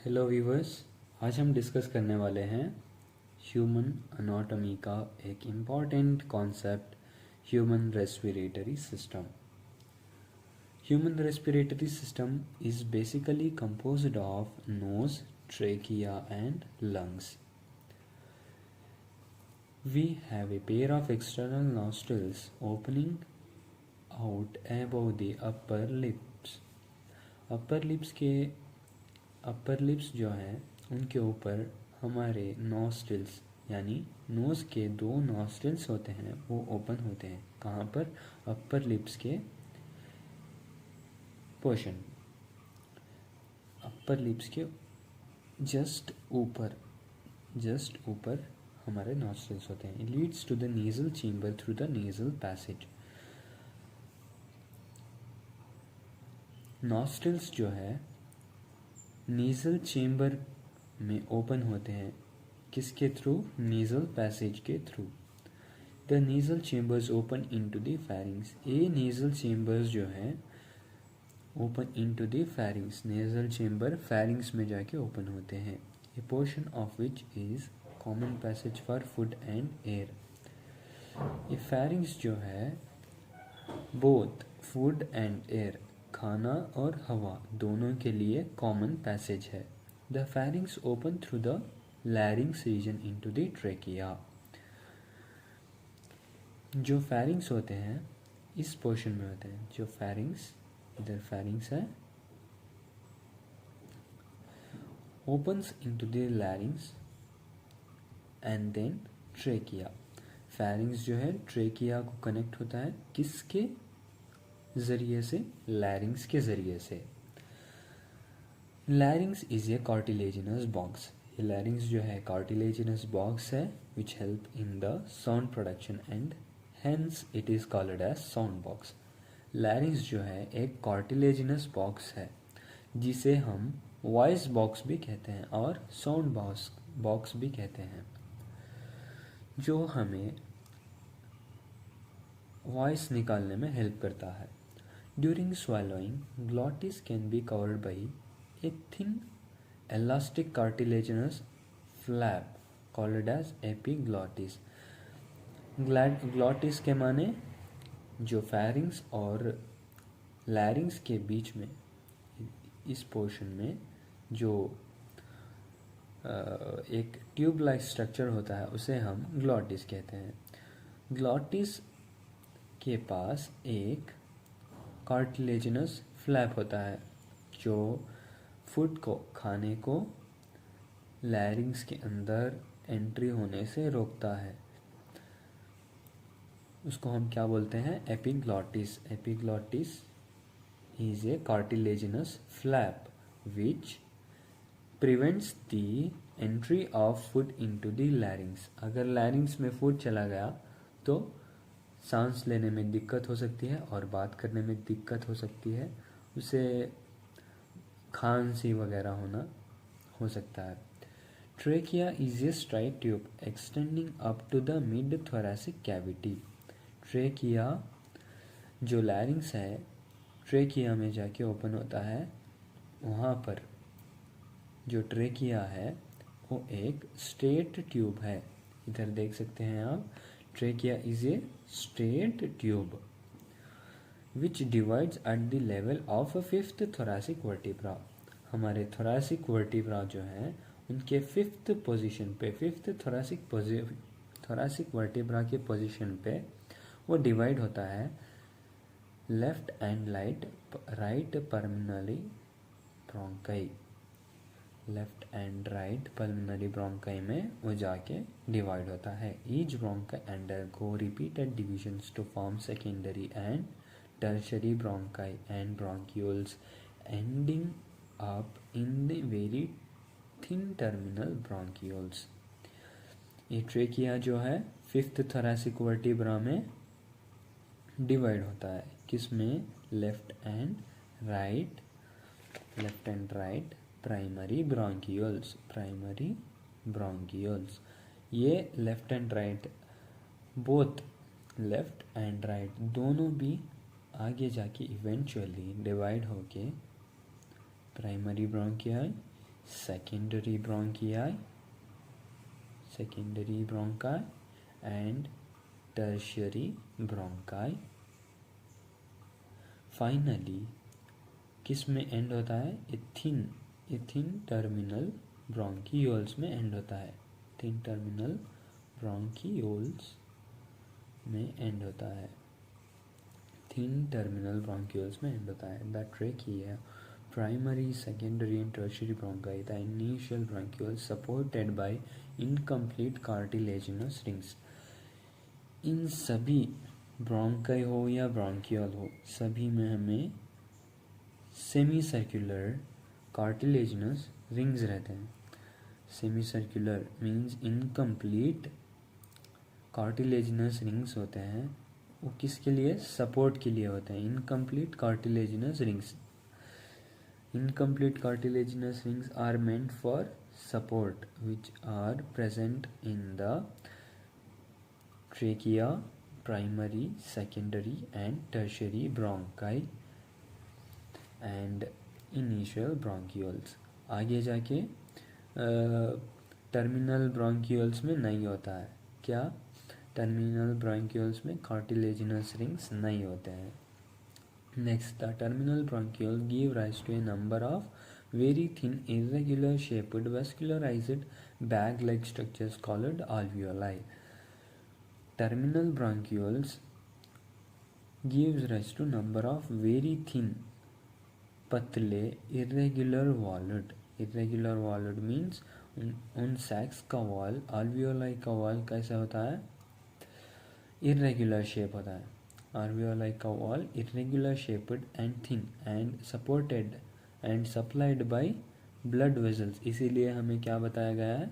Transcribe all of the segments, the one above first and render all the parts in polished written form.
Hello viewers. आज हम discuss करने वाले हैं ह्यूमन अनाटॉमी का एक important concept, human respiratory system. Human respiratory system is basically composed of nose, trachea and lungs. We have a pair of external nostrils opening out above the upper lips. Upper lips जो हैं उनके ऊपर हमारे nostrils यानी knows के दो nostrils होते हैं, वो ओपन होते हैं। कहाँ पर? अपर लिप्स के पोर्शन, अपर लिप्स के जस्ट ऊपर हमारे नॉस्ट्रिल्स होते हैं। It leads to the nasal chamber through the nasal passage. Nostrils जो है नेजल चेम्बर में ओपन होते हैं। किसके थ्रू? नेजल पैसेज के थ्रू। The nasal chambers open into the pharynx. ये नेजल चेम्बर्स जो है open into the pharynx, nasal chamber pharynx में जाके ओपन होते हैं। A portion of which is common passage for food and air. ये फेरिंग्स जो है बोथ फूड एंड एयर, खाना और हवा दोनों के लिए कॉमन पैसेज है। The pharynx open through the larynx region into the trachea. जो फेरिंग्स होते हैं इस पोर्शन में होते हैं। जो फेरिंग्स, इधर फेरिंग्स है, opens into the larynx and then trachea. Pharynx जो है ट्रेकिया को कनेक्ट होता है किसके जरिए से? लैरिंग्स के जरिए से। Larynx is a cartilaginous box. ये लैरिंग्स जो है कार्टिलेजिनस बॉक्स है which help in the sound production and hence it is called as sound box. Larynx जो है एक कार्टिलेजिनस बॉक्स है जिसे हम वॉइस बॉक्स भी कहते हैं और साउंड बॉक्स भी कहते हैं, जो हमें वॉइस निकालने में हेल्प करता है। During swallowing, glottis can be covered by a thin elastic cartilaginous flap called as epiglottis. Glottis के माने जो फेरिंग्स और लैरिंग्स के बीच में इस पोर्शन में जो एक ट्यूब लाइक स्ट्रक्चर होता है उसे हम ग्लॉटिस कहते हैं। ग्लॉटिस के पास एक कार्टिलेजिनस फ्लैप होता है जो फूड को, खाने को लैरिंग्स के अंदर एंट्री होने से रोकता है। उसको हम क्या बोलते हैं? Epiglottis. Epiglottis is a cartilaginous flap which prevents the entry of food into the लैरिंग्स। अगर लैरिंग्स में फूड चला गया तो सांस लेने में दिक्कत हो सकती है और बात करने में दिक्कत हो सकती है, उसे खांसी वगैरह होना हो सकता है। Trachea is a straight tube extending up to the mid thoracic cavity. Trachea जो लैरिंग्स है ट्रेकिया में जाके ओपन होता है। वहाँ पर जो ट्रेकिया है वो एक स्ट्रेट ट्यूब है। इधर देख सकते हैं आप, trachea is A straight tube which divides at the level of a fifth thoracic vertebra. हमारे thoracic vertebra जो हैं उनके फिफ्थ पोजीशन पे, फिफ्थ thoracic vertebra के पोजीशन पे वो डिवाइड होता है left and right pulmonary bronchi. Left and right pulmonary bronchi में वो जाके डिवाइड होता है। Each bronchi undergo repeated divisions to form secondary and tertiary bronchi and bronchioles ending up in the very thin terminal bronchioles. ये trachea जो है fifth thoracic vertebra में divide होता है। किस में? Left and right primary bronchioles. ये left and right, both left and right दोनों भी आगे जाके इवेंचुअली डिवाइड होके primary bronchi secondary bronchi and tertiary bronchi. Finally किस में एंड होता है? इथिन टर्मिनल ब्रोंकियोल्स में एंड होता है. थिन टर्मिनल ब्रोंकियोल्स में एंड होता है. थिन टर्मिनल ब्रोंकियोल्स में एंड होता है. The trachea, primary, secondary and tertiary bronchi. The initial bronchioles supported by incomplete cartilaginous rings. इन सभी ब्रोंकाई हो या ब्रोंकियल हो, सभी में हमें सेमी सर्कुलर कार्टिलेजिनस रिंग्स रहते हैं. Semi circular means incomplete cartilaginous rings होते हैं. वो किसके लिए? सपोर्ट के लिए होते हैं. Incomplete cartilaginous rings. Incomplete cartilaginous rings are meant for support which are present in the trachea, primary, secondary and tertiary bronchi and initial bronchioles. आगे जाके टर्मिनल ब्रोंकियोल्स में नहीं होता है. क्या? टर्मिनल ब्रोंकियोल्स में कार्टिलेजिनस रिंग्स नहीं होते हैं. Next, the terminal bronchiole give rise to a number of very thin irregular shaped vascularized bag like structures called alveoli. Terminal bronchioles gives rise to number of very thin, पतले, irregular walled means उन सैक्स का wall, alveoli का wall कैसा होता है? irregular shape होता है. alveoli का wall irregular shaped and thin and supported and supplied by blood vessels. इसीलिए हमें क्या बताया गया है?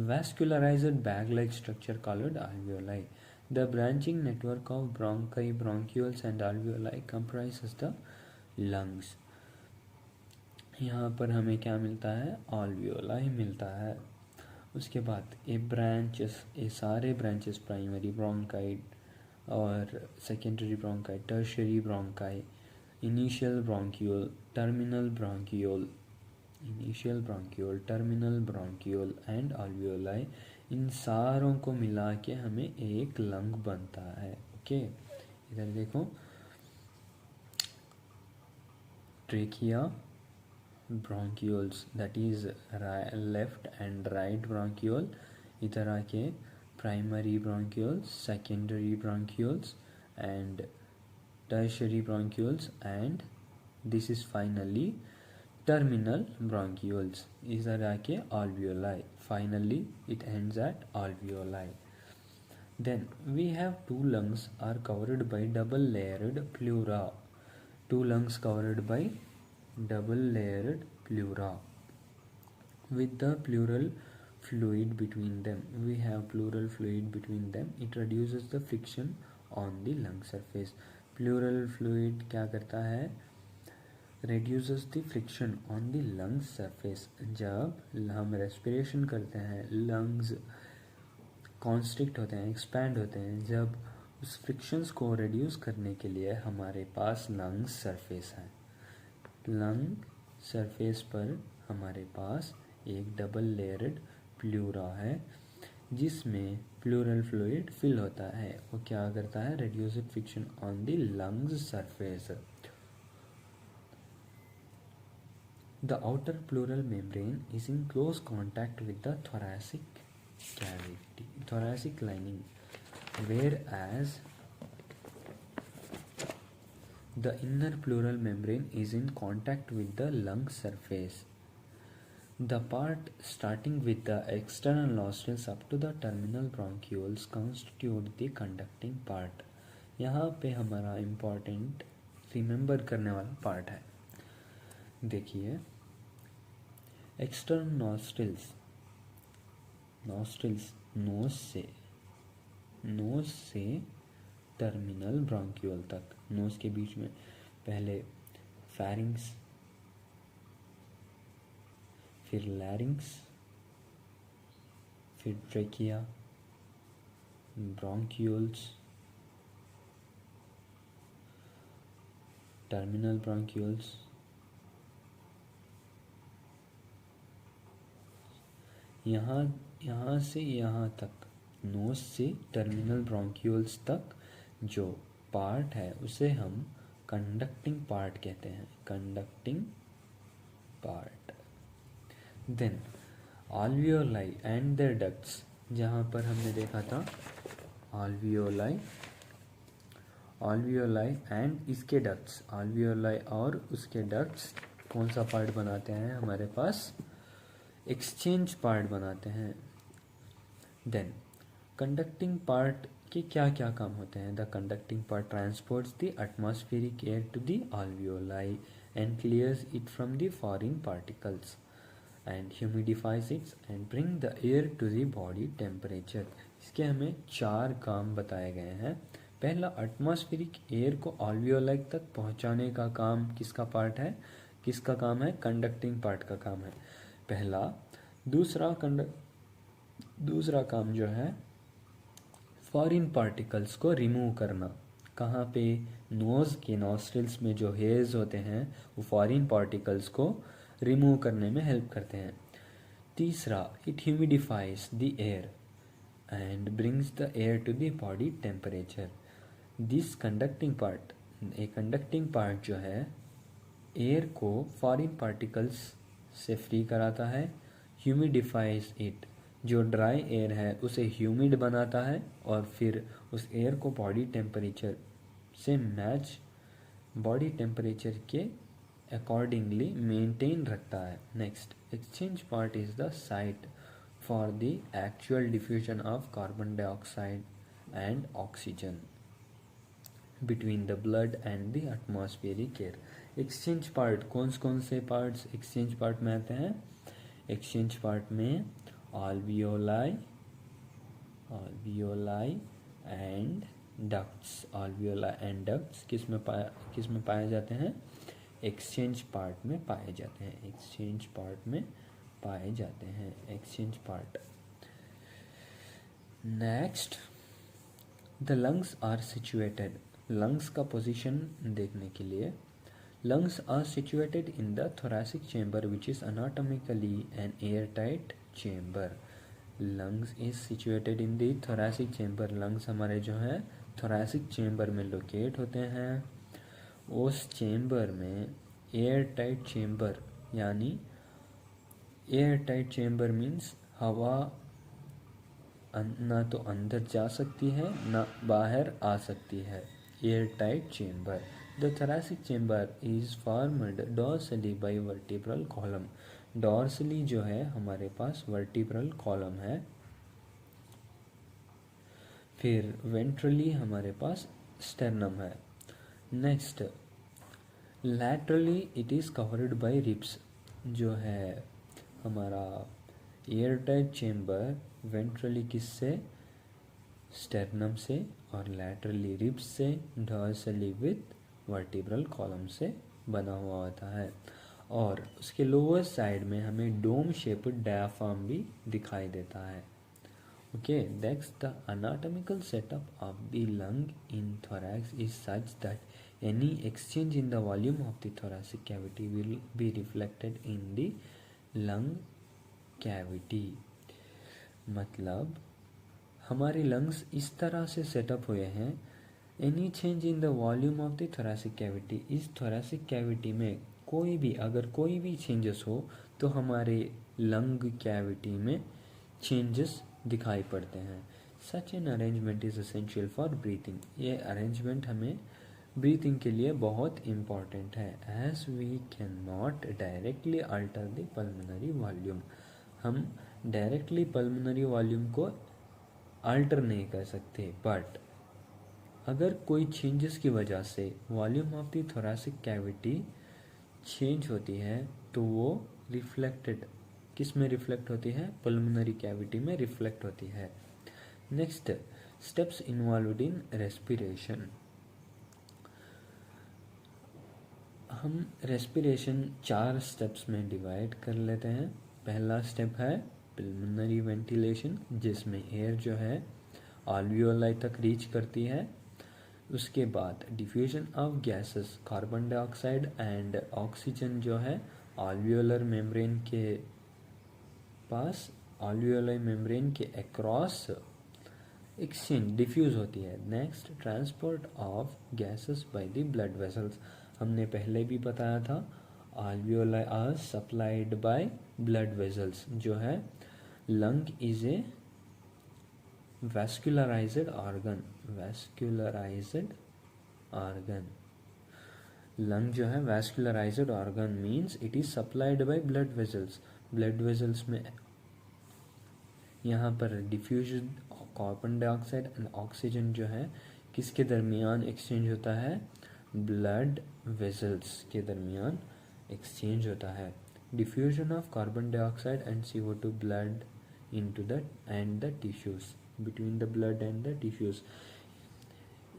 vascularized bag like structure called alveoli. The branching network of bronchi, bronchioles and alveoli comprises the lungs. यहाँ पर हमें क्या मिलता है? alveoli मिलता है. उसके बाद ये सारे ब्रांचेस, प्राइमरी ब्रोंकाई और secondary bronchi, tertiary bronchi, initial bronchiole, terminal bronchiole, terminal bronchiole and alveoli, इन सारों को मिला के हमें एक लंग बनता है. ओके, इधर देखो, trachea, bronchioles that is left and right bronchiole. इधर आके primary bronchioles, secondary bronchioles and tertiary bronchioles and this is finally terminal bronchioles. इधर आके alveoli. Finally it ends at alveoli. Then we have two lungs are covered by double layered pleura. Two lungs covered by double layered pleura with the pleural fluid between them. We have pleural fluid between them. It reduces the friction on the lung surface. Pleural fluid क्या करता है? reduces the friction on the lung surface. जब हम respiration करते हैं, lungs constrict होते हैं, expand होते हैं. जब उस frictions को reduce करने के लिए हमारे पास lung surface है. lung surface पर हमारे पास एक double layered pleura है जिसमें pleural fluid fill होता है. वो क्या करता है? reduce friction on the lungs surface. The outer pleural membrane is in close contact with the thoracic cavity, thoracic lining, whereas the inner pleural membrane is in contact with the lung surface. The part starting with the external nostrils up to the terminal bronchioles constitute the conducting part. यहाँ पे हमारा important remember करने वाला part है. देखिए, external nostrils knows से terminal bronchiole तक. Knows के बीच में पहले फैरिंग्स, फिर लैरिंग्स, फिर ट्रेकिया, ब्रोंकियोल्स, टर्मिनल ब्रोंकियोल्स, यहाँ यहाँ से यहाँ तक, नोज से टर्मिनल ब्रोंक्यूल्स तक जो पार्ट है उसे हम कंडक्टिंग पार्ट कहते हैं, conducting part. Then alveoli and their ducts, जहाँ पर हमने देखा था alveoli एंड इसके डक्ट्स, alveoli और उसके डक्ट्स कौन सा पार्ट बनाते हैं हमारे पास, एक्सचेंज पार्ट बनाते हैं। देन कंडक्टिंग पार्ट के क्या क्या काम होते हैं, the conducting part transports the atmospheric air to the alveoli and clears it from the foreign particles and humidifies it and bring the air to the body temperature। इसके हमें 4 काम बताए गए हैं। पहला, एटमॉस्फेरिक एयर को alveoli तक पहुंचाने का काम किसका पार्ट है, किसका काम है, कंडक्टिंग पार्ट का काम है पहला। दूसरा काम जो है फॉरिन पार्टिकल्स को रिमूव करना। कहाँ पे, नोज़ के नॉस्ट्रिल्स में जो हेयर्स होते हैं वो फॉरिन पार्टिकल्स को रिमूव करने में हेल्प करते हैं। तीसरा, it humidifies the air and brings the air to the body temperature. This conducting part, एक कंडक्टिंग पार्ट जो है एयर को फॉरिन पार्टिकल्स से फ्री कराता है, ह्यूमिडिफाइज इट, जो ड्राई एयर है उसे ह्यूमिड बनाता है और फिर उस एयर को बॉडी टेम्परेचर से मैच, बॉडी टेम्परेचर के अकॉर्डिंगली मेंटेन रखता है। Next, exchange part is the site for the actual diffusion of carbon dioxide and oxygen between the blood and the atmospheric air. Exchange part कौन से parts exchange part में आते हैं, exchange part में alveoli and ducts, alveoli and ducts किस में पाए जाते हैं, एक्सचेंज पार्ट में पाए जाते हैं, एक्सचेंज पार्ट में पाए जाते हैं, exchange part. Next, the lungs are situated, lungs का पोजीशन देखने के लिए, lungs are situated in the thoracic chamber which is anatomically an airtight chamber। lungs is situated in the thoracic chamber, lungs हमारे जो हैं thoracic chamber में locate होते हैं। उस चेम्बर में airtight chamber, यानी airtight chamber means हवा ना तो अंदर जा सकती है ना बाहर आ सकती है, airtight chamber। The thoracic chamber is formed dorsally by vertebral column। dorsally जो है हमारे पास vertebral column है, फिर ventrally हमारे पास sternum है। Next, laterally it is covered by ribs, जो है हमारा airtight chamber ventrally किससे, sternum से, और laterally ribs से, dorsally with वर्टिब्रल कॉलम से बना हुआ होता है। और उसके लोअर साइड में हमें डोम शेप्ड डायाफ्राम भी दिखाई देता है। Okay, that's the anatomical setup of the lung in thorax is such that any exchange in the volume of the thoracic cavity will be reflected in the lung cavity। मतलब हमारे lungs इस तरह से setup हुए हैं, any change in the volume of the thoracic cavity, इस thoracic cavity में कोई भी अगर कोई भी चेंजेस हो तो हमारे लंग कैविटी में चेंजेस दिखाई पड़ते हैं। Such an arrangement is essential for breathing, ये अरेंजमेंट हमें ब्रीथिंग के लिए बहुत इम्पॉर्टेंट है। As we can not directly alter the pulmonary volume, हम डायरेक्टली पल्मोनरी वॉल्यूम को अल्टर नहीं कर सकते, बट अगर कोई चेंजेस की वजह से volume of the thoracic cavity change होती है तो वो रिफ्लेक्टेड किस में रिफ्लेक्ट होती है, पल्मोनरी कैविटी में रिफ्लेक्ट होती है। Next, steps involved in respiration. हम रेस्पिरेशन 4 स्टेप्स में डिवाइड कर लेते हैं। पहला स्टेप है पल्मोनरी वेंटिलेशन, जिसमें एयर जो है alveoli तक रीच करती है। उसके बाद diffusion of gases, carbon dioxide and oxygen जो है alveolar मेम्ब्रेन के पास alveoli मेम्ब्रेन के अक्रॉस एक्सचेंज डिफ्यूज होती है। Next, transport of gases by the blood vessels. हमने पहले भी बताया था alveoli are supplied by blood vessels. जो है lung is a vascularized organ। Lung जो है vascularized organ means it is supplied by blood vessels. Blood vessels में यहाँ पर diffusion carbon dioxide and oxygen जो है किसके दरमियान एक्सचेंज होता है? ब्लड वेसल्स के दरमियान एक्सचेंज होता है। Diffusion of carbon dioxide and CO2 blood into the end the tissues, between the blood and the tissues.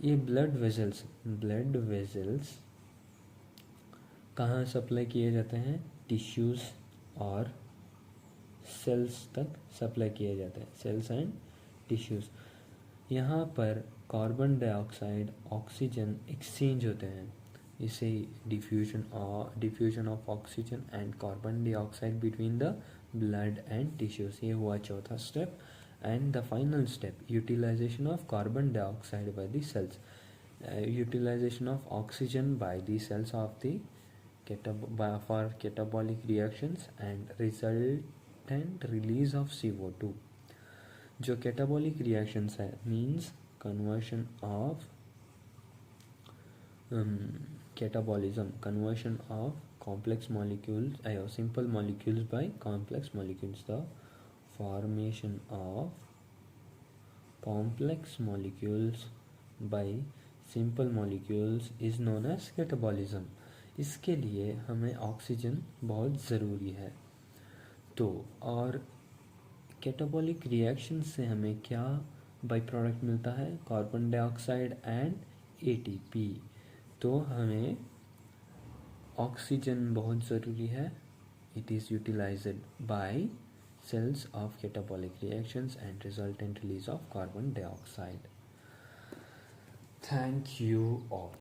ये ब्लड वेसल्स कहाँ सप्लाई किए जाते हैं? टिश्यूज और सेल्स तक सप्लाई किए जाते हैं, सेल्स एंड टिश्यूज। यहाँ पर कार्बन डाइऑक्साइड ऑक्सीजन एक्सचेंज होते हैं, इसे diffusion of oxygen and carbon dioxide between the blood and tissues. ये हुआ चौथा step. And the final step, utilization of carbon dioxide by the cells, utilization of oxygen by the cells of the for catabolic reactions and resultant release of CO2। जो catabolic reactions है means conversion of catabolism, conversion of complex molecules simple molecules by complex molecules। The formation of complex molecules by simple molecules is known as catabolism। इसके लिए हमें oxygen बहुत ज़रूरी है। तो और कैटाबॉलिक रिएक्शन से हमें क्या बाई प्रोडक्ट मिलता है? Carbon dioxide and ATP। तो हमें ऑक्सीजन बहुत ज़रूरी है। It is utilized by cells of catabolic reactions and resultant release of carbon dioxide। Thank you all।